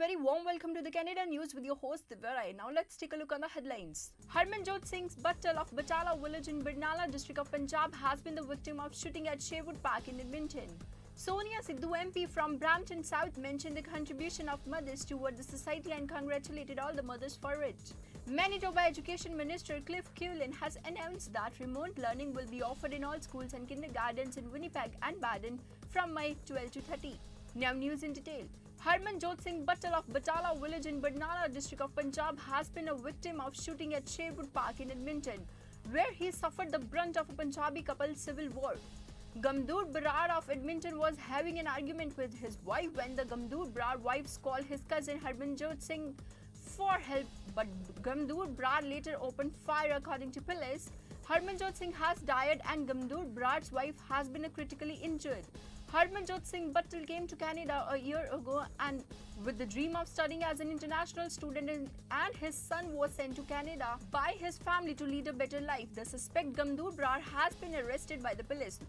very warm welcome to the Canada News with your host Divya. Now let's take a look on the headlines. Harmanjot Singh's Battal of Batala village in Barnala district of Punjab has been the victim of shooting at Sherwood Park in Edmonton. Sonia Sidhu MP from Brampton South mentioned the contribution of mothers toward the society and congratulated all the mothers for it. Manitoba Education Minister Cliff Cullen has announced that remote learning will be offered in all schools and kindergartens in Winnipeg and Baden from May 12 to 30. Now news in detail. Harmanjot Singh Battal of Batala village in Barnala district of Punjab has been a victim of shooting at Sherwood Park in Edmonton, where he suffered the brunt of a Punjabi couple's civil war. Gamdoor Brar of Edmonton was having an argument with his wife when the Gamdoor Brar wives called his cousin Harmanjot Singh for help, but Gamdoor Brar later opened fire according to police. Harmanjot Singh has died and Gamdoor Brar's wife has been critically injured. Harmanjot Singh Battal came to Canada a year ago and with the dream of studying as an international student, and his son was sent to Canada by his family to lead a better life. The suspect Gamdoor Brar has been arrested by the police.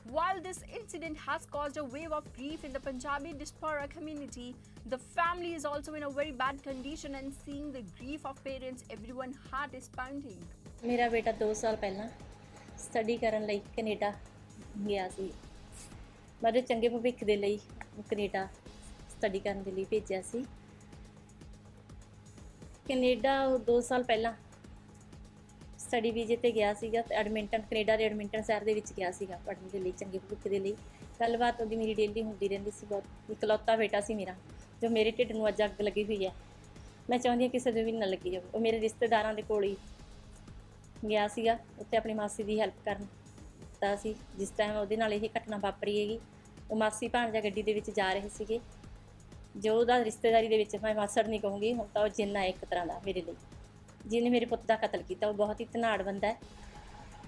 While this incident has caused a wave of grief in the Punjabi diaspora community, the family is also in a very bad condition, and seeing the grief of parents, everyone's heart is pounding. मेरा बेटा 2 साल पहला study ਕਰਨ ਲਈ Canada ਗਿਆ ਸੀ। ਮੇਰੇ ਚੰਗੇ ਭਵਿੱਖ ਦੇ ਲਈ ਕੈਨੇਡਾ ਸਟੱਡੀ ਕਰਨ ਦੇ ਲਈ ਭੇਜਿਆ ਸੀ। ਕੈਨੇਡਾ 2 ਸਾਲ ਪਹਿਲਾਂ ਸਟੱਡੀ ਵੀਜ਼ੇ ਤੇ ਗਿਆ ਸੀਗਾ ਤੇ ਐਡਮਿੰਟਨ ਕੈਨੇਡਾ ਦੇ ਐਡਮਿੰਟਨ ਸ਼ਹਿਰ ਦੇ ਵਿੱਚ ਗਿਆ ਸੀਗਾ ਪੜ੍ਹਨ ਦੇ ਲਈ, ਚੰਗੇ ਭਵਿੱਖ ਦੇ ਲਈ। ਗੱਲਬਾਤ ਉਹਦੀ ਮੇਰੀ ਡੇਲੀ ਹੁੰਦੀ ਰਹਿੰਦੀ ਸੀ। ਬਹੁਤ ਇਕਲੌਤਾ ਬੇਟਾ ਸੀ ਮੇਰਾ, ਜੋ ਮੇਰੇ ਢਿੱਡ ਨੂੰ ਅੱਜ ਅੱਗ ਲੱਗੀ ਹੋਈ ਹੈ। ਮੈਂ ਚਾਹੁੰਦੀ ਹਾਂ ਕਿਸੇ ਦੇ ਵੀ ਨਾ ਲੱਗੀ ਜਾਵੇ। ਉਹ ਮੇਰੇ ਰਿਸ਼ਤੇਦਾਰਾਂ ਦੇ ਕੋਲ ਹੀ ਗਿਆ ਸੀਗਾ, ਉੱਥੇ ਆਪਣੀ ਮਾਸੀ ਦੀ ਹੈਲਪ ਕਰਨ ਤਾਂ ਸੀ ਜਿਸ ਟਾਈਮ ਉਹਦੇ ਨਾਲ ਇਹ ਘਟਨਾ ਵਾਪਰੀ ਹੈਗੀ। ਉਹ ਮਾਸੀ ਭਾਣਜਾ ਗੱਡੀ ਦੇ ਵਿੱਚ ਜਾ ਰਹੇ ਸੀਗੇ, ਜੋ ਉਹਦਾ ਰਿਸ਼ਤੇਦਾਰੀ ਦੇ ਵਿੱਚ ਮੈਂ ਮਾਸੜ ਨਹੀਂ ਕਹੂੰਗੀ, ਹੁਣ ਤਾਂ ਉਹ ਜਿੰਨਾ ਹੈ ਇੱਕ ਤਰ੍ਹਾਂ ਦਾ ਮੇਰੇ ਲਈ, ਜਿਹਨੇ ਮੇਰੇ ਪੁੱਤ ਦਾ ਕਤਲ ਕੀਤਾ। ਉਹ ਬਹੁਤ ਹੀ ਧਨਾੜ ਬੰਦਾ ਹੈ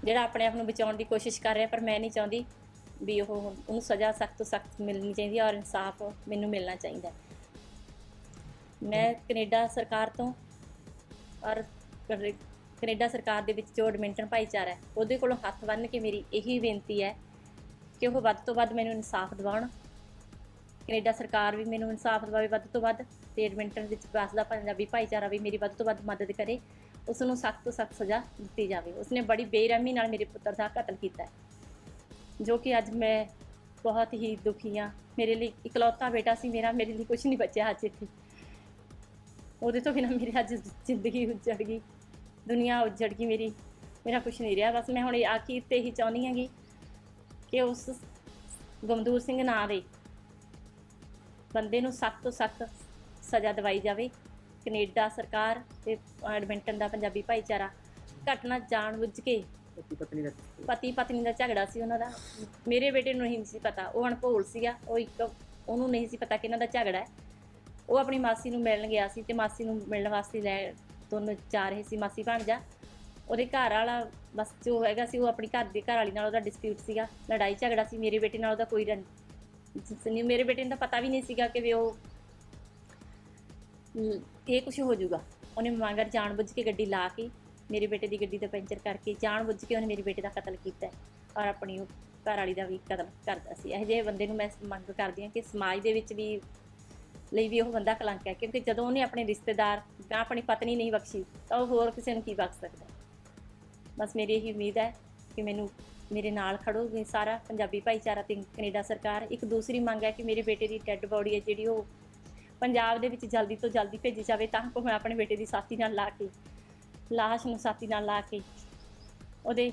ਜਿਹੜਾ ਆਪਣੇ ਆਪ ਨੂੰ ਬਚਾਉਣ ਦੀ ਕੋਸ਼ਿਸ਼ ਕਰ ਰਿਹਾ, ਪਰ ਮੈਂ ਨਹੀਂ ਚਾਹੁੰਦੀ ਵੀ ਉਹਨੂੰ ਸਜ਼ਾ ਸਖਤ ਤੋਂ ਸਖਤ ਮਿਲਣੀ ਚਾਹੀਦੀ ਹੈ ਔਰ ਇਨਸਾਫ ਮੈਨੂੰ ਮਿਲਣਾ ਚਾਹੀਦਾ। ਮੈਂ ਕੈਨੇਡਾ ਸਰਕਾਰ ਤੋਂ ਔਰ ਕੈਨੇਡਾ ਸਰਕਾਰ ਦੇ ਵਿੱਚ ਜੋ ਐਡਮਿੰਟਨ ਭਾਈਚਾਰਾ ਹੈ ਉਹਦੇ ਕੋਲੋਂ ਹੱਥ ਬੰਨ੍ਹ ਕੇ ਮੇਰੀ ਇਹੀ ਬੇਨਤੀ ਹੈ ਕਿ ਉਹ ਵੱਧ ਤੋਂ ਵੱਧ ਮੈਨੂੰ ਇਨਸਾਫ ਦਿਵਾਉਣ। ਕੈਨੇਡਾ ਸਰਕਾਰ ਵੀ ਮੈਨੂੰ ਇਨਸਾਫ ਦਿਵਾਵੇ ਵੱਧ ਤੋਂ ਵੱਧ, ਅਤੇ ਐਡਮਿੰਟਨ ਵਿੱਚ ਵੱਸਦਾ ਪੰਜਾਬੀ ਭਾਈਚਾਰਾ ਵੀ ਮੇਰੀ ਵੱਧ ਤੋਂ ਵੱਧ ਮਦਦ ਕਰੇ। ਉਸ ਨੂੰ ਸਖਤ ਤੋਂ ਸਖਤ ਸਜ਼ਾ ਦਿੱਤੀ ਜਾਵੇ। ਉਸਨੇ ਬੜੀ ਬੇਰਹਿਮੀ ਨਾਲ ਮੇਰੇ ਪੁੱਤਰ ਦਾ ਕਤਲ ਕੀਤਾ ਹੈ, ਜੋ ਕਿ ਅੱਜ ਮੈਂ ਬਹੁਤ ਹੀ ਦੁਖੀ ਹਾਂ। ਮੇਰੇ ਲਈ ਇਕਲੌਤਾ ਬੇਟਾ ਸੀ ਮੇਰਾ, ਮੇਰੇ ਲਈ ਕੁਛ ਨਹੀਂ ਬਚਿਆ ਅੱਜ ਇੱਥੇ। ਉਹਦੇ ਤੋਂ ਬਿਨਾਂ ਮੇਰੀ ਅੱਜ ਜ਼ਿੰਦਗੀ ਉੱਜੜ ਗਈ, ਦੁਨੀਆ ਉੱਜੜ ਗਈ ਮੇਰਾ ਕੁਛ ਨਹੀਂ ਰਿਹਾ। ਬਸ ਮੈਂ ਹੁਣ ਆਖਿਰ 'ਤੇ ਹੀ ਚਾਹੁੰਦੀ ਹੈਗੀ ਕਿ ਉਸ ਗਮਦੂਰ ਸਿੰਘ ਨਾਂ ਦੇ ਬੰਦੇ ਨੂੰ ਸਖਤ ਤੋਂ ਸਖਤ ਸਜ਼ਾ ਦਿਵਾਈ ਜਾਵੇ। ਕੈਨੇਡਾ ਸਰਕਾਰ ਅਤੇ ਐਡਮਿੰਟਨ ਦਾ ਪੰਜਾਬੀ ਭਾਈਚਾਰਾ ਘਟਨਾ ਜਾਣ ਬੁੱਝ ਕੇ ਪਤੀ ਪਤਨੀ ਦਾ ਝਗੜਾ ਸੀ ਉਹਨਾਂ ਦਾ। ਮੇਰੇ ਬੇਟੇ ਨੂੰ ਨਹੀਂ ਸੀ ਪਤਾ, ਉਹ ਅਣਭੋਲ ਸੀਗਾ, ਉਹਨੂੰ ਨਹੀਂ ਸੀ ਪਤਾ ਕਿ ਇਹਨਾਂ ਦਾ ਝਗੜਾ ਹੈ। ਉਹ ਆਪਣੀ ਮਾਸੀ ਨੂੰ ਮਿਲਣ ਗਿਆ ਸੀ ਅਤੇ ਮਾਸੀ ਨੂੰ ਮਿਲਣ ਵਾਸਤੇ ਦੋਨੋਂ ਜਾ ਰਹੇ ਸੀ, ਮਾਸੀ ਭਾਣਜਾ। ਉਹਦੇ ਘਰ ਵਾਲਾ ਬਸ ਜੋ ਹੈਗਾ ਸੀ, ਉਹ ਆਪਣੀ ਘਰ ਵਾਲੀ ਨਾਲ ਉਹਦਾ ਡਿਸਪਿਊਟ ਸੀਗਾ, ਲੜਾਈ ਝਗੜਾ ਸੀ। ਮੇਰੇ ਬੇਟੇ ਨਾਲ ਉਹਦਾ ਕੋਈ ਨਹੀਂ, ਮੇਰੇ ਬੇਟੇ ਨੂੰ ਤਾਂ ਪਤਾ ਵੀ ਨਹੀਂ ਸੀਗਾ ਕਿ ਵੀ ਇਹ ਕੁਛ ਹੋ ਜਾਊਗਾ। ਉਹਨੇ ਮਗਰ ਜਾਣ ਬੁੱਝ ਕੇ ਗੱਡੀ ਲਾ ਕੇ ਮੇਰੇ ਬੇਟੇ ਦੀ ਗੱਡੀ ਦਾ ਪੈਂਚਰ ਕਰਕੇ ਜਾਣ ਬੁੱਝ ਕੇ ਉਹਨੇ ਮੇਰੇ ਬੇਟੇ ਦਾ ਕਤਲ ਕੀਤਾ ਔਰ ਆਪਣੀ ਉਹ ਘਰ ਵਾਲੀ ਦਾ ਵੀ ਕਤਲ ਕਰਦਾ ਸੀ। ਇਹੋ ਜਿਹੇ ਬੰਦੇ ਨੂੰ ਮੈਂ ਮੰਗ ਕਰਦੀ ਹਾਂ ਕਿ ਸਮਾਜ ਦੇ ਵਿੱਚ ਵੀ ਲਈ ਵੀ ਉਹ ਬੰਦਾ ਕਲੰਕ ਹੈ, ਕਿਉਂਕਿ ਜਦੋਂ ਉਹਨੇ ਆਪਣੇ ਰਿਸ਼ਤੇਦਾਰ ਜਾਂ ਆਪਣੀ ਪਤਨੀ ਨਹੀਂ ਬਖਸ਼ੀ ਤਾਂ ਉਹ ਹੋਰ ਕਿਸੇ ਨੂੰ ਕੀ ਬਖਸ਼ ਸਕਦਾ। ਬਸ ਮੇਰੀ ਇਹੀ ਉਮੀਦ ਹੈ ਕਿ ਮੇਰੇ ਨਾਲ ਖੜੋਗੇ ਸਾਰਾ ਪੰਜਾਬੀ ਭਾਈਚਾਰਾ ਅਤੇ ਕੈਨੇਡਾ ਸਰਕਾਰ। ਇੱਕ ਦੂਸਰੀ ਮੰਗ ਹੈ ਕਿ ਮੇਰੇ ਬੇਟੇ ਦੀ ਡੈੱਡ ਬੋਡੀ ਹੈ ਜਿਹੜੀ ਉਹ ਪੰਜਾਬ ਦੇ ਵਿੱਚ ਜਲਦੀ ਤੋਂ ਜਲਦੀ ਭੇਜੀ ਜਾਵੇ, ਤਾਂ ਕਿ ਮੈਂ ਆਪਣੇ ਬੇਟੇ ਦੀ ਸਾਥੀ ਨਾਲ ਲਾ ਕੇ ਲਾਸ਼ ਨੂੰ ਸਾਥੀ ਨਾਲ ਲਾ ਕੇ ਉਹਦੇ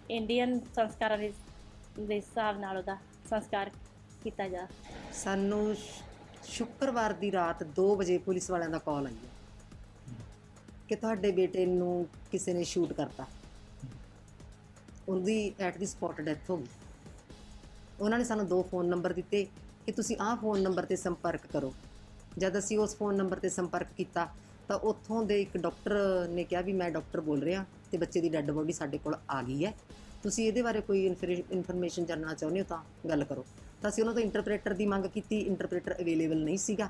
ਇੰਡੀਅਨ ਸੰਸਕਾਰਾਂ ਦੇ ਹਿਸਾਬ ਨਾਲ ਉਹਦਾ ਸੰਸਕਾਰ ਕੀਤਾ ਜਾ। ਸਾਨੂੰ ਸ਼ੁੱਕਰਵਾਰ ਦੀ ਰਾਤ 2 ਵਜੇ ਪੁਲਿਸ ਵਾਲਿਆਂ ਦਾ ਕਾਲ ਆਈ ਹੈ ਕਿ ਤੁਹਾਡੇ ਬੇਟੇ ਨੂੰ ਕਿਸੇ ਨੇ ਸ਼ੂਟ ਕਰਤਾ, ਉਹਦੀ ਐਟ ਦੀ ਸਪੌਟ ਡੈਥ ਹੋ ਗਈ। ਉਹਨਾਂ ਨੇ ਸਾਨੂੰ 2 ਫੋਨ ਨੰਬਰ ਦਿੱਤੇ ਕਿ ਤੁਸੀਂ ਆਹ ਫੋਨ ਨੰਬਰ 'ਤੇ ਸੰਪਰਕ ਕਰੋ। ਜਦ ਅਸੀਂ ਉਸ ਫੋਨ ਨੰਬਰ 'ਤੇ ਸੰਪਰਕ ਕੀਤਾ ਤਾਂ ਉੱਥੋਂ ਦੇ ਇੱਕ ਡਾਕਟਰ ਨੇ ਕਿਹਾ ਵੀ ਮੈਂ ਡਾਕਟਰ ਬੋਲ ਰਿਹਾ ਅਤੇ ਬੱਚੇ ਦੀ ਡੈੱਡ ਬੋਡੀ ਸਾਡੇ ਕੋਲ ਆ ਗਈ ਹੈ, ਤੁਸੀਂ ਇਹਦੇ ਬਾਰੇ ਕੋਈ ਇਨਫੋਰਮੇਸ਼ਨ ਜਾਣਨਾ ਚਾਹੁੰਦੇ ਹੋ ਤਾਂ ਗੱਲ ਕਰੋ। ਤਾਂ ਅਸੀਂ ਉਹਨਾਂ ਤੋਂ ਇੰਟਰਪ੍ਰੇਟਰ ਦੀ ਮੰਗ ਕੀਤੀ। ਇੰਟਰਪ੍ਰੇਟਰ ਅਵੇਲੇਬਲ ਨਹੀਂ ਸੀਗਾ।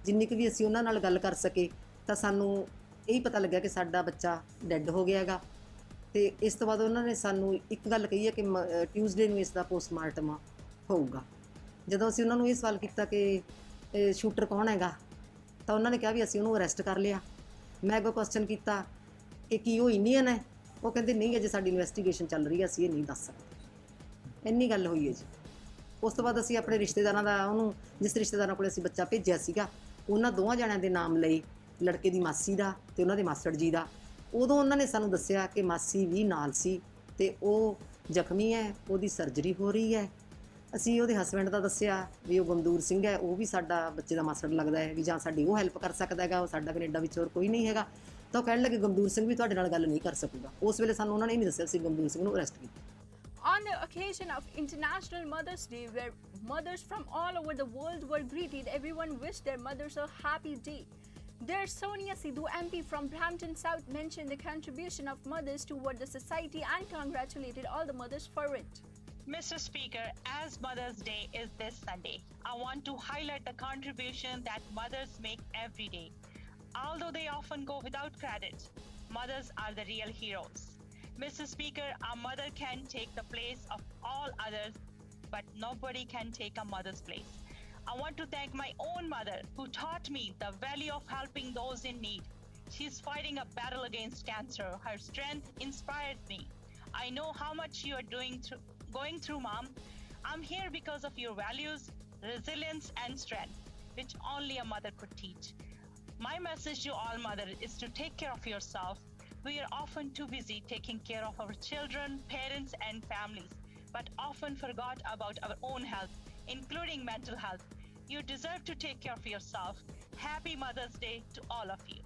ਜਿੰਨੀ ਕੁ ਵੀ ਅਸੀਂ ਉਹਨਾਂ ਨਾਲ ਗੱਲ ਕਰ ਸਕੇ ਤਾਂ ਸਾਨੂੰ ਇਹੀ ਪਤਾ ਲੱਗਿਆ ਕਿ ਸਾਡਾ ਬੱਚਾ ਡੈੱਡ ਹੋ ਗਿਆ ਹੈਗਾ। ਅਤੇ ਇਸ ਤੋਂ ਬਾਅਦ ਉਹਨਾਂ ਨੇ ਸਾਨੂੰ ਇੱਕ ਗੱਲ ਕਹੀ ਹੈ ਕਿ ਟਿਊਜ਼ਡੇ ਨੂੰ ਇਸ ਦਾ ਪੋਸਟਮਾਰਟਮ ਹੋਊਗਾ। ਜਦੋਂ ਅਸੀਂ ਉਹਨਾਂ ਨੂੰ ਇਹ ਸਵਾਲ ਕੀਤਾ ਕਿ ਸ਼ੂਟਰ ਕੌਣ ਹੈਗਾ, ਤਾਂ ਉਹਨਾਂ ਨੇ ਕਿਹਾ ਵੀ ਅਸੀਂ ਉਹਨੂੰ ਅਰੈਸਟ ਕਰ ਲਿਆ। ਮੈਂ ਅੱਗੋਂ ਕੁਐਸਚਨ ਕੀਤਾ ਕਿ ਕੀ ਉਹ ਇੰਡੀਅਨ ਹੈ, ਉਹ ਕਹਿੰਦੇ ਨਹੀਂ ਅਜੇ ਸਾਡੀ ਇਨਵੈਸਟੀਗੇਸ਼ਨ ਚੱਲ ਰਹੀ ਹੈ, ਅਸੀਂ ਇਹ ਨਹੀਂ ਦੱਸ ਸਕਦੇ। ਇੰਨੀ ਗੱਲ ਹੋਈ ਹੈ ਜੀ। ਉਸ ਤੋਂ ਬਾਅਦ ਅਸੀਂ ਆਪਣੇ ਰਿਸ਼ਤੇਦਾਰਾਂ ਦਾ, ਉਹਨੂੰ ਜਿਸ ਰਿਸ਼ਤੇਦਾਰਾਂ ਕੋਲ ਅਸੀਂ ਬੱਚਾ ਭੇਜਿਆ ਸੀਗਾ, ਉਹਨਾਂ ਦੋਵਾਂ ਜਣਿਆਂ ਦੇ ਨਾਮ ਲਏ, ਲੜਕੇ ਦੀ ਮਾਸੀ ਦਾ ਤੇ ਉਹਨਾਂ ਦੇ ਮਾਸੜ ਜੀ ਦਾ। ਉਦੋਂ ਉਹਨਾਂ ਨੇ ਸਾਨੂੰ ਦੱਸਿਆ ਕਿ ਮਾਸੀ ਵੀ ਨਾਲ ਸੀ ਤੇ ਉਹ ਜ਼ਖਮੀ ਹੈ, ਉਹਦੀ ਸਰਜਰੀ ਹੋ ਰਹੀ ਹੈ। ਅਸੀਂ ਉਹਦੇ ਹਸਬੈਂਡ ਦਾ ਦੱਸਿਆ ਵੀ ਉਹ ਗਮਦੂਰ ਸਿੰਘ ਹੈ, ਉਹ ਵੀ ਸਾਡਾ ਬੱਚੇ ਦਾ ਮਾਸੜ ਲੱਗਦਾ ਹੈ, ਵੀ ਜਾਂ ਸਾਡੀ ਉਹ ਹੈਲਪ ਕਰ ਸਕਦਾ ਹੈਗਾ, ਉਹ ਸਾਡਾ ਕੈਨੇਡਾ ਵਿੱਚ ਹੋਰ ਕੋਈ ਨਹੀਂ ਹੈਗਾ। ਤਾਂ ਉਹ ਕਹਿਣ ਲੱਗੇ ਗਮਦੂਰ ਸਿੰਘ ਵੀ ਤੁਹਾਡੇ ਨਾਲ ਗੱਲ ਨਹੀਂ ਕਰ ਸਕੂਗਾ। ਉਸ ਵੇਲੇ ਸਾਨੂੰ ਉਹਨਾਂ ਨੇ ਇਹ ਨਹੀਂ ਦੱਸਿਆ ਸੀ ਗਮਦੂਰ ਸਿੰਘ ਨੂੰ ਅਰੈਸਟ ਕੀਤਾ। On the occasion of International Mother's Day, where mothers from all over the world were greeted, everyone wished their mothers a happy day. There, Sonia Sidhu MP from Brampton South mentioned the contribution of mothers toward the society and congratulated all the mothers for it. Mr. Speaker, as Mother's Day is this Sunday, I want to highlight the contribution that mothers make every day. Although they often go without credit, mothers are the real heroes. Mr. Speaker, a mother can take the place of all others, but nobody can take a mother's place. I want to thank my own mother who taught me the value of helping those in need. She's fighting a battle against cancer. Her strength inspires me. I know how much you are going through, Mom. I'm here because of your values, resilience, and strength, which only a mother could teach. My message to all mothers is to take care of yourself. We are often too busy taking care of our children, parents, and families, but often forgot about our own health, including mental health. You deserve to take care of yourself. Happy Mother's Day to all of you.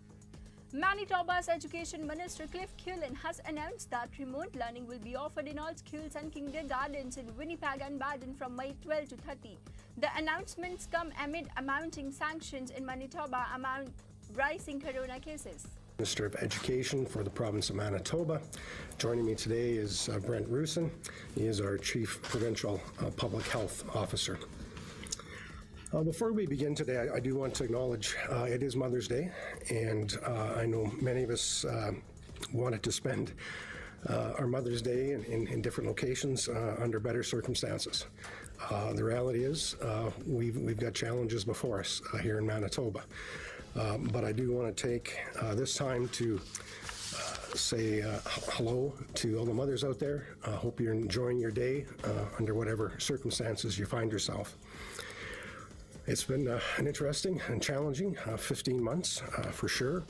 Manitoba's Education Minister Cliff Cullen has announced that remote learning will be offered in all schools and kindergartens in Winnipeg and Baden from May 12 to 30. The announcements come amid mounting sanctions in Manitoba among rising corona cases. Minister of Education for the province of Manitoba. Joining me today is Brent Rusin. He is our Chief Provincial Public Health Officer. Before we begin today, I do want to acknowledge it is Mother's Day, and I know many of us wanted to spend our Mother's Day in different locations under better circumstances. The reality is we've got challenges before us here in Manitoba. But I do want to take this time to say hello to all the mothers out there. I hope you're enjoying your day under whatever circumstances you find yourself. It's been an interesting and challenging 15 months for sure.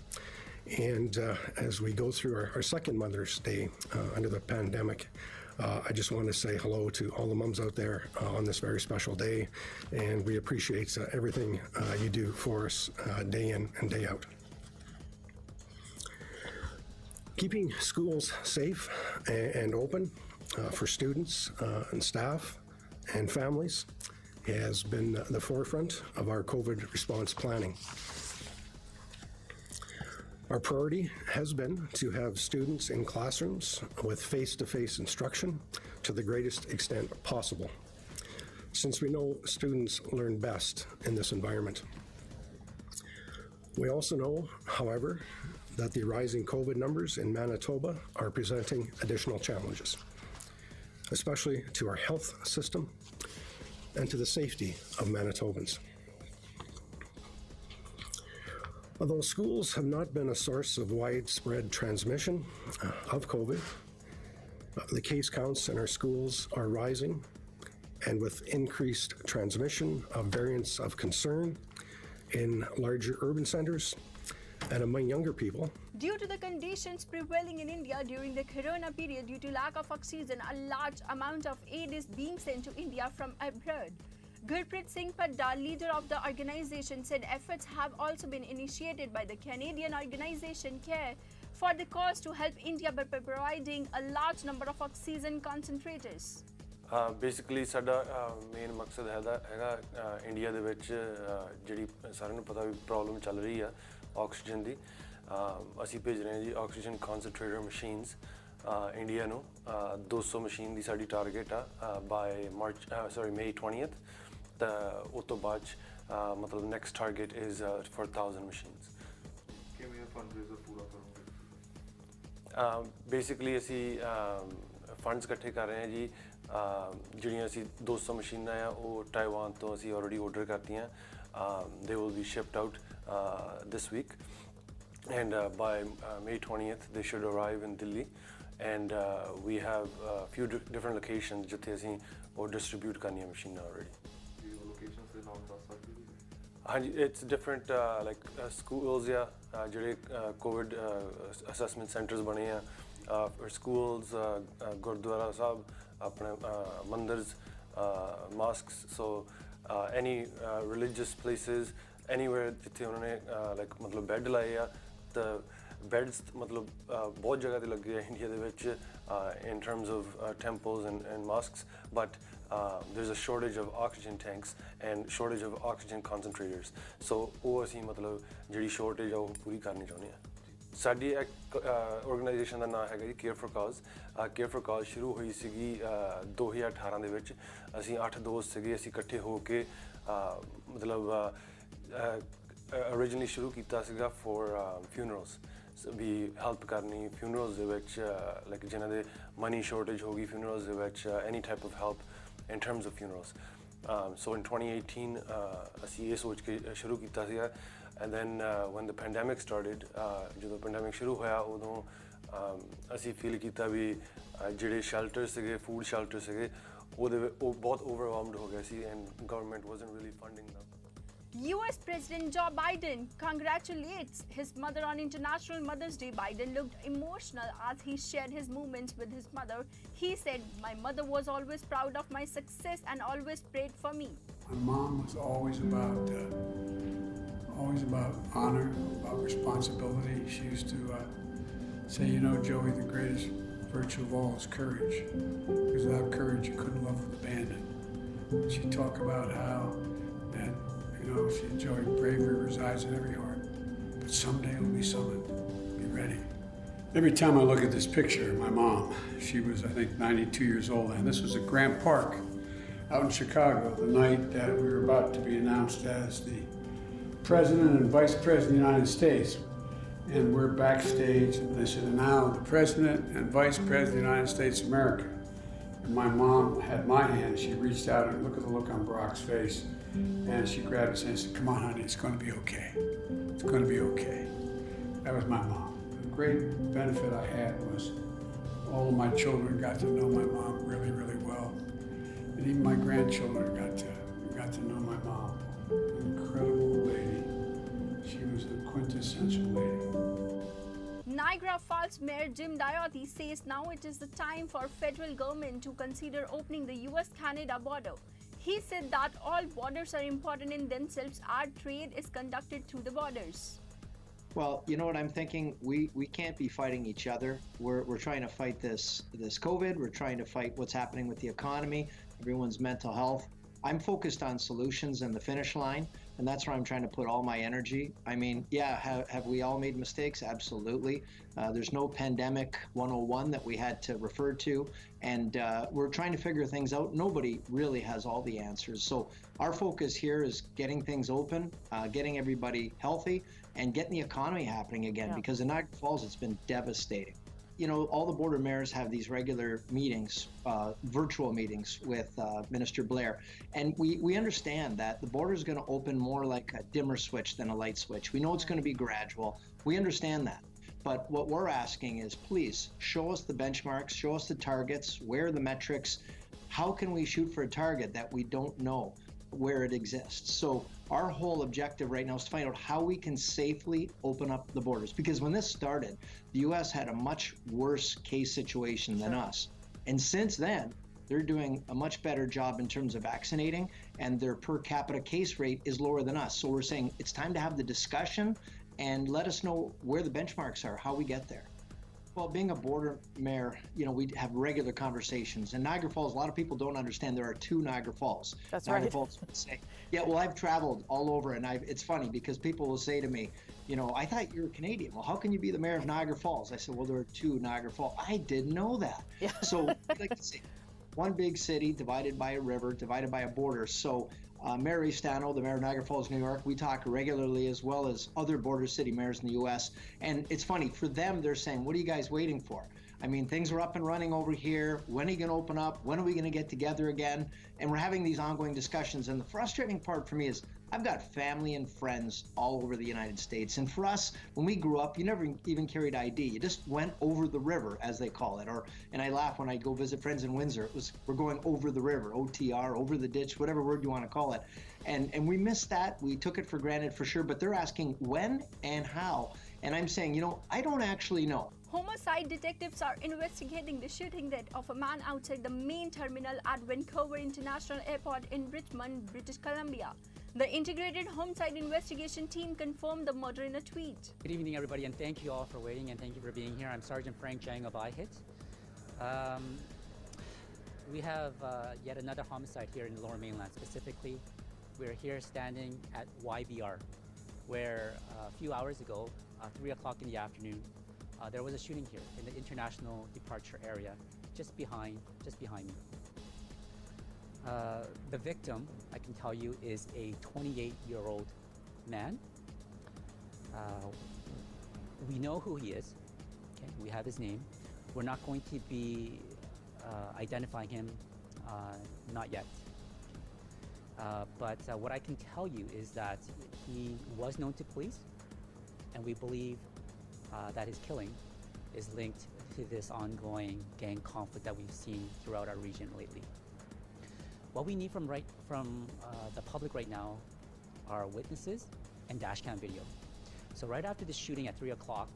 And as we go through our second Mother's Day under the pandemic, I just want to say hello to all the mums out there on this very special day, and we appreciate everything you do for us day in and day out. Keeping schools safe and open for students and staff and families has been the forefront of our COVID response planning. Our priority has been to have students in classrooms with face-to-face instruction to the greatest extent possible, since we know students learn best in this environment. We also know, however, that the rising COVID numbers in Manitoba are presenting additional challenges, especially to our health system and to the safety of Manitobans. Although schools have not been a source of widespread transmission of COVID, the case counts in our schools are rising, and with increased transmission of variants of concern in larger urban centers and among younger people. Due to the conditions prevailing in India during the corona period due to lack of oxygen, a large amount of aid is being sent to India from abroad. Gurpreet Singh Padda, leader of the organization, said efforts have also been initiated by the Canadian organization CARE for the cause to help India by providing a large number of oxygen concentrators. Basically ਸਾਡਾ main ਮਕਸਦ ਹੈਗਾ India ਦੇ ਵਿੱਚ ਜਿਹੜੀ ਸਾਰਿਆਂ ਨੂੰ ਪਤਾ ਵੀ problem ਚੱਲ ਰਹੀ ਆ ਆਕਸੀਜਨ ਦੀ ਅਸੀਂ ਭੇਜ ਰਹੇ ਹਾਂ ਜੀ ਆਕਸੀਜਨ ਕਨਸੈਂਟਰੇਟਰ ਮਸ਼ੀਨਸ ਇੰਡੀਆ ਨੂੰ 200 ਮਸ਼ੀਨ ਦੀ ਸਾਡੀ ਟਾਰਗੇਟ ਆ ਬਾਈ May 20th ਤਾਂ ਉਸ ਤੋਂ ਬਾਅਦ ਮਤਲਬ next target is for 1000 machines ਕਿਵੇਂ ਫੰਡਰੇਜ਼ਰ ਪੂਰਾ ਕਰੋਗੇ ਬੇਸਿਕਲੀ ਅਸੀਂ ਫੰਡਸ ਇਕੱਠੇ ਕਰ ਰਹੇ ਹਾਂ ਜੀ ਜਿਹੜੀਆਂ ਅਸੀਂ 200 ਮਸ਼ੀਨਾਂ ਆ ਉਹ ਟਾਈਵਾਨ ਤੋਂ ਅਸੀਂ ਆਲਰੇਡੀ ਆਰਡਰ ਕਰਤੀਆਂ they will be shipped out this week and by May 20th they should arrive in Delhi and we have a few different locations ਜਿੱਥੇ ਅਸੀਂ ਉਹ distribute ਕਰਨੀਆਂ ਮਸ਼ੀਨਾਂ already locations ਦੇ ਨਾਮ ਦੱਸ ਸਕਦੇ ਹੋ ਹਾਂਜੀ it's different like schools ਜਿਹੜੇ COVID assessment centers ਬਣੇ ਆ for schools ਗੁਰਦੁਆਰਾ ਸਾਹਿਬ ਆਪਣੇ ਮੰਦਿrs mosques so any religious places anywhere ਜਿੱਥੇ ਉਹਨਾਂ ਨੇ like ਮਤਲਬ ਬੈੱਡ ਲਾਏ ਆ ਤਾਂ beds ਮਤਲਬ ਬਹੁਤ ਜਗ੍ਹਾ ਤੇ ਲੱਗੇ ਆ ਇੰਡੀਆ ਦੇ ਵਿੱਚ in terms of temples and mosques but there's a shortage of oxygen tanks and shortage of oxygen concentrators so ਉਹ ਅਸੀਂ ਮਤਲਬ ਜਿਹੜੀ shortage ਆ ਉਹ ਪੂਰੀ ਕਰਨੀ ਚਾਹੁੰਦੇ ਆ ਸਾਡੀ ਇੱਕ ਆਰਗੇਨਾਈਜੇਸ਼ਨ ਦਾ ਨਾਮ ਹੈਗਾ ਜੀ ਕੇਅਰ ਫॉर ਕਾਜ਼ ਸ਼ੁਰੂ ਹੋਈ ਸੀਗੀ 2018 ਦੇ ਵਿੱਚ ਅਸੀਂ 8 ਦੋਸਤ ਸੀਗੇ ਅਸੀਂ ਇਕੱਠੇ ਹੋ ਕੇ ਮਤਲਬ originally ਸ਼ੁਰੂ ਕੀਤਾ ਸੀਗਾ for funerals ਵੀ ਹੈਲਪ ਕਰਨੀ funerals ਦੇ ਵਿੱਚ ਲਾਈਕ ਜਿਨ੍ਹਾਂ ਦੇ ਮਨੀ ਸ਼ਾਰਟੇਜ ਹੋ ਗਈ funerals ਦੇ ਵਿੱਚ any type of help in terms of funerals so in 2018 ਅਸੀਂ ਇਹ ਸੋਚ ਕੇ ਸ਼ੁਰੂ ਕੀਤਾ ਸੀਗਾ and then when the pandemic started ਜਦੋਂ pandemic ਸ਼ੁਰੂ ਹੋਇਆ ਉਦੋਂ ਅਸੀਂ ਫੀਲ ਕੀਤਾ ਵੀ ਜਿਹੜੇ ਸ਼ੈਲਟਰ ਸੀਗੇ ਫੂਡ ਸ਼ੈਲਟਰ ਸੀਗੇ ਉਹ ਬਹੁਤ overwhelmed ਹੋ ਗਏ ਸੀ and government wasn't really funding them US President Joe Biden congratulates his mother on International Mother's Day. Biden looked emotional as he shared his moments with his mother. He said, "My mother was always proud of my success and always prayed for me." My mom was always about honor, about responsibility. She used to say, you know, Joey, the greatest virtue of all is courage. Because without courage, you couldn't love with abandon. She'd talk about how that, you know, she enjoyed bravery resides in every heart. But someday it'll be summoned. Be ready. Every time I look at this picture of my mom, she was, I think, 92 years old. And this was at Grant Park out in Chicago, the night that we were about to be announced as the President and Vice President of the United States. And we're backstage, and they said, now the President and Vice President of the United States of America. And my mom had my hand. She reached out and looked at the look on Barack's face. And she grabbed his hand and said, come on, honey, it's going to be okay. It's going to be okay. That was my mom. The great benefit I had was all of my children got to know my mom really, really well. And even my grandchildren got to know my mom. An incredible lady. She was a quintessential lady. Niagara Falls Mayor Jim Diotti says now it is the time for federal government to consider opening the US-Canada border. He said that all borders are important in themselves. Our trade is conducted through the borders. Well, you know what I'm thinking? We can't be fighting each other. We're trying to fight this COVID. We're trying to fight what's happening with the economy, everyone's mental health. I'm focused on solutions and the finish line, and that's where I'm trying to put all my energy. I mean, yeah, have we all made mistakes? Absolutely. There's no pandemic 101 that we had to refer to, and we're trying to figure things out. Nobody really has all the answers. So our focus here is getting things open, getting everybody healthy, and getting the economy happening again, because in Niagara Falls, it's been devastating. You know, all the border mayors have these regular meetings, virtual meetings with Minister Blair. And we understand that the border is going to open more like a dimmer switch than a light switch. We know it's going to be gradual. We understand that. But what we're asking is, please show us the benchmarks, show us the targets, where are the metrics? How can we shoot for a target that we don't know where it exists? So our whole objective right now is to find out how we can safely open up the borders. Because when this started, the US had a much worse case situation than us. And since then, they're doing a much better job in terms of vaccinating, and their per capita case rate is lower than us. So we're saying it's time to have the discussion and let us know where the benchmarks are, how we get there. Well, being a border mayor, you know, we have regular conversations. And Niagara Falls, a lot of people don't understand there are two Niagara Falls. That's Niagara right. Falls would say, yeah, well, I've traveled all over, and it's funny because people will say to me, you know, I thought you were Canadian. Well, how can you be the mayor of Niagara Falls? I said, well, there are two Niagara Falls. I didn't know that. Yeah. So I'd like to say, one big city divided by a river, divided by a border. So Mayor Estano, the mayor of Niagara Falls, New York, we talk regularly, as well as other border city mayors in the U.S. And it's funny, for them, they're saying, what are you guys waiting for? I mean, things are up and running over here. When are you going to open up? When are we going to get together again? And we're having these ongoing discussions. And the frustrating part for me is I've got family and friends all over the United States. And for us, when we grew up, you never even carried ID. You just went over the river, as they call it. And I laugh when I go visit friends in Windsor. It was, we're going over the river, OTR, over the ditch, whatever word you want to call it. And we missed that. We took it for granted for sure. But they're asking when and how. And I'm saying, you know, I don't actually know. Homicide detectives are investigating the shooting death of a man outside the main terminal at Vancouver International Airport in Richmond, British Columbia. The integrated homicide investigation team confirmed the murder in a tweet. Good evening, everybody, and thank you all for waiting and thank you for being here. I'm Sergeant Frank Jang of IHIT. We have yet another homicide here in the Lower Mainland. Specifically, we're here standing at YBR, where a few hours ago, 3 o'clock in the afternoon, there was a shooting here in the international departure area, just behind me. The victim, I can tell you, is a 28-year-old man. We know who he is. Okay? We have his name. We're not going to be identifying him, not yet. But what I can tell you is that he was known to police, and we believe that his killing is linked to this ongoing gang conflict that we've seen throughout our region lately. What we need from the public right now are witnesses and dashcam video. So right after the shooting at 3 o'clock,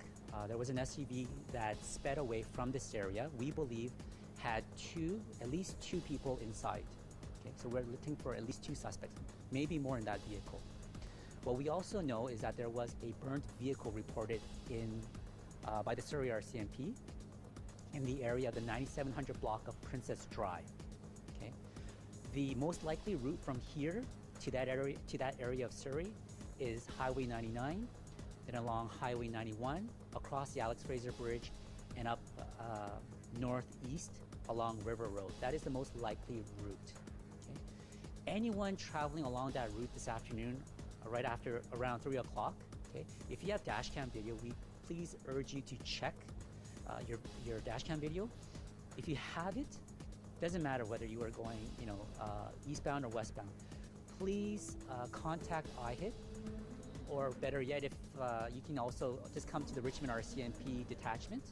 there was an SUV that sped away from this area. We believe had at least two people inside. Okay, so we're looking for at least two suspects, maybe more in that vehicle. What we also know is that there was a burnt vehicle reported by the Surrey RCMP in the area of the 9700 block of Princess Drive. Okay, the most likely route from here to that area of Surrey is Highway 99, then along Highway 91, across the Alex Fraser Bridge, and up northeast along River Road. That is the most likely route. Okay? Anyone traveling along that route this afternoon, right after around 3 o'clock, okay, if you have dashcam video, we please urge you to check your dashcam video. If you have it, doesn't matter whether you are going, eastbound or westbound. Please contact IHIT, or better yet, if you can also just come to the Richmond RCMP detachment.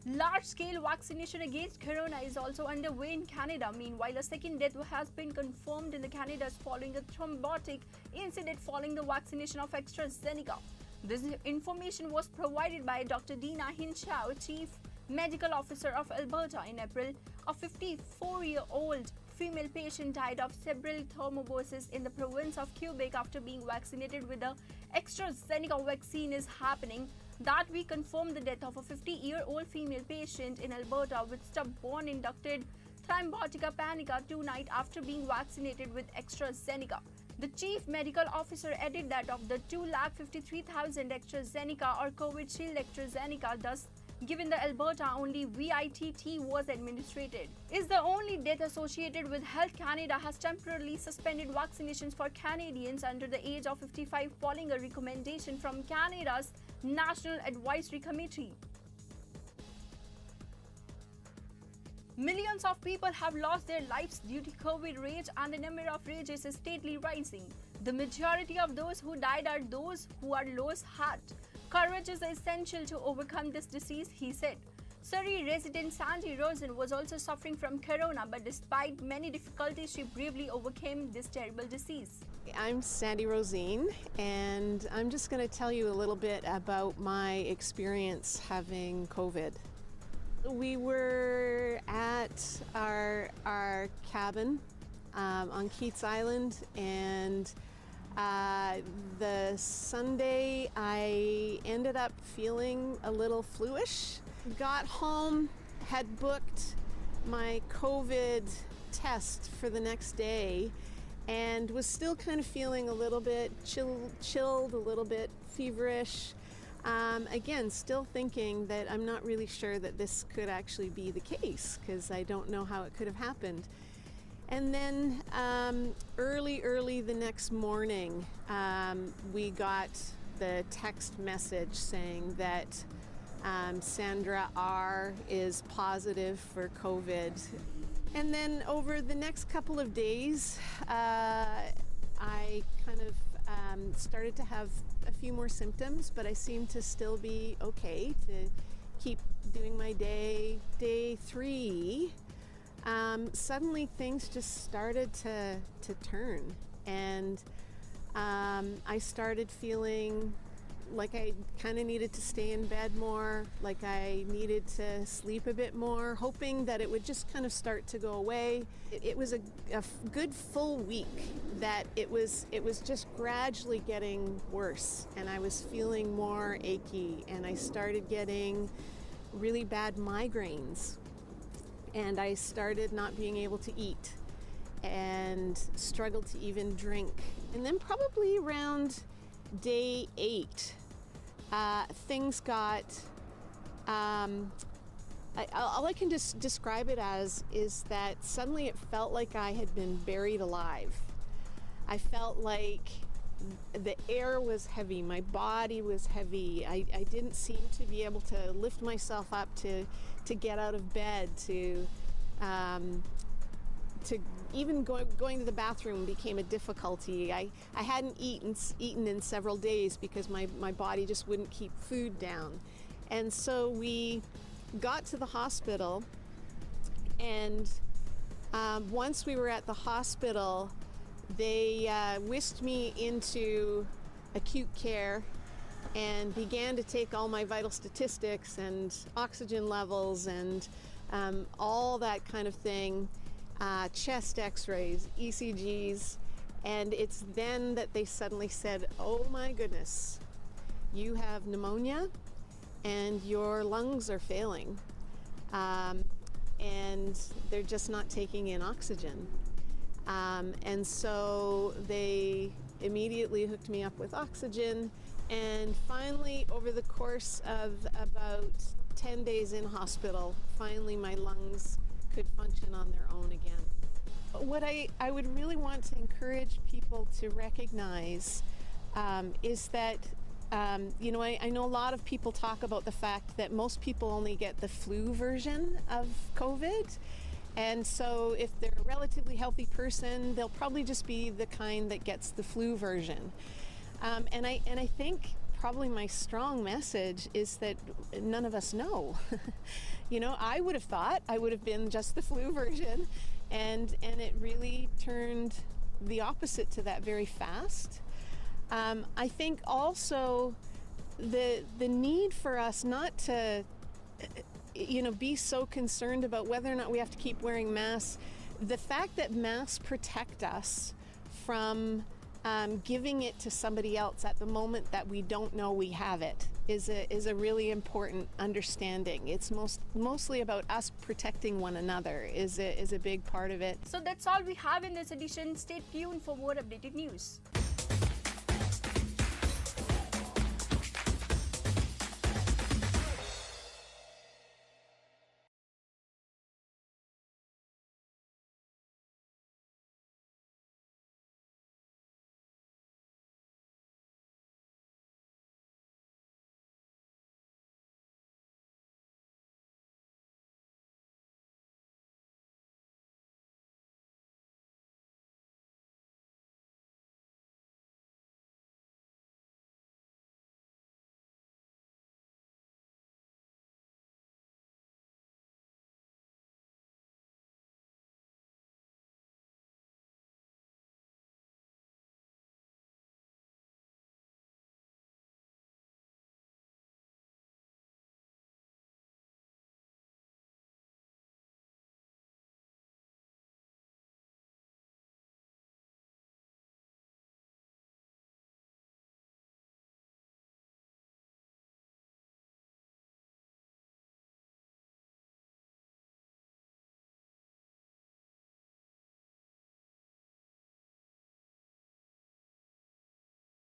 Large-scale vaccination against corona is also underway in Canada. Meanwhile, a second death has been confirmed in the Canada following a thrombotic incident following the vaccination of AstraZeneca. This information was provided by Dr. Dina Hinshaw, Chief Medical Officer of Alberta, in April. A 54-year-old female patient died of cerebral thrombosis in the province of Quebec after being vaccinated with the AstraZeneca vaccine is happening. That week confirmed the death of a 50-year-old female patient in Alberta with stubborn inducted thrombotic panica 2 nights after being vaccinated with AstraZeneca. The chief medical officer added that of the 253,000 AstraZeneca or Covishield AstraZeneca thus given the Alberta, only VITT was administered. Is the only death associated with Health Canada has temporarily suspended vaccinations for Canadians under the age of 55 following a recommendation from Canada's National Advisory Committee. Millions of people have lost their lives due to COVID rage, and the number of rages is steadily rising. The majority of those who died are those who are lost heart. Courage is essential to overcome this disease, he said. Surrey resident Sandy Rosen was also suffering from corona, but despite many difficulties, she bravely overcame this terrible disease. I'm Sandy Rosine, and I'm just going to tell you a little bit about my experience having COVID. We were at our cabin on Keats Island, and the Sunday I ended up feeling a little fluish. Got home, had booked my COVID test for the next day, and was still kind of feeling a little bit chilled, a little bit feverish. Again, still thinking that I'm not really sure that this could actually be the case, because I don't know how it could have happened. And then early the next morning, we got the text message saying that Sandra R. is positive for COVID. And then over the next couple of days, I kind of started to have a few more symptoms, but I seemed to still be okay to keep doing my day. Day 3, suddenly things just started to turn, and I started feeling like I kind of needed to stay in bed more, like I needed to sleep a bit more, hoping that it would just kind of start to go away. It was a good full week that it was just gradually getting worse, and I was feeling more achy, and I started getting really bad migraines, and I started not being able to eat and struggled to even drink. And then probably around day 8, things got, all I can just describe it as is that suddenly it felt like I had been buried alive. I felt like the air was heavy, my body was heavy. I didn't seem to be able to lift myself up to get out of bed, to even going to the bathroom became a difficulty. I hadn't eaten in several days because my body just wouldn't keep food down. And so we got to the hospital, and once we were at the hospital, they whisked me into acute care and began to take all my vital statistics and oxygen levels and all that kind of thing. Chest x-rays, ECGs, and it's then that they suddenly said, oh my goodness, you have pneumonia and your lungs are failing, and they're just not taking in oxygen. And so they immediately hooked me up with oxygen, and finally, over the course of about 10 days in hospital, finally my lungs could function on their own again. What I would really want to encourage people to recognize is that, you know, I know a lot of people talk about the fact that most people only get the flu version of COVID. And so if they're a relatively healthy person, they'll probably just be the kind that gets the flu version. And I think probably my strong message is that none of us know. You know, I would have thought I would have been just the flu version, and it really turned the opposite to that very fast. I think also the need for us not to, you know, be so concerned about whether or not we have to keep wearing masks. The fact that masks protect us from giving it to somebody else at the moment that we don't know we have it is a really important understanding. It's mostly about us protecting one another is a big part of it. So that's all we have in this edition. Stay tuned for more updated news.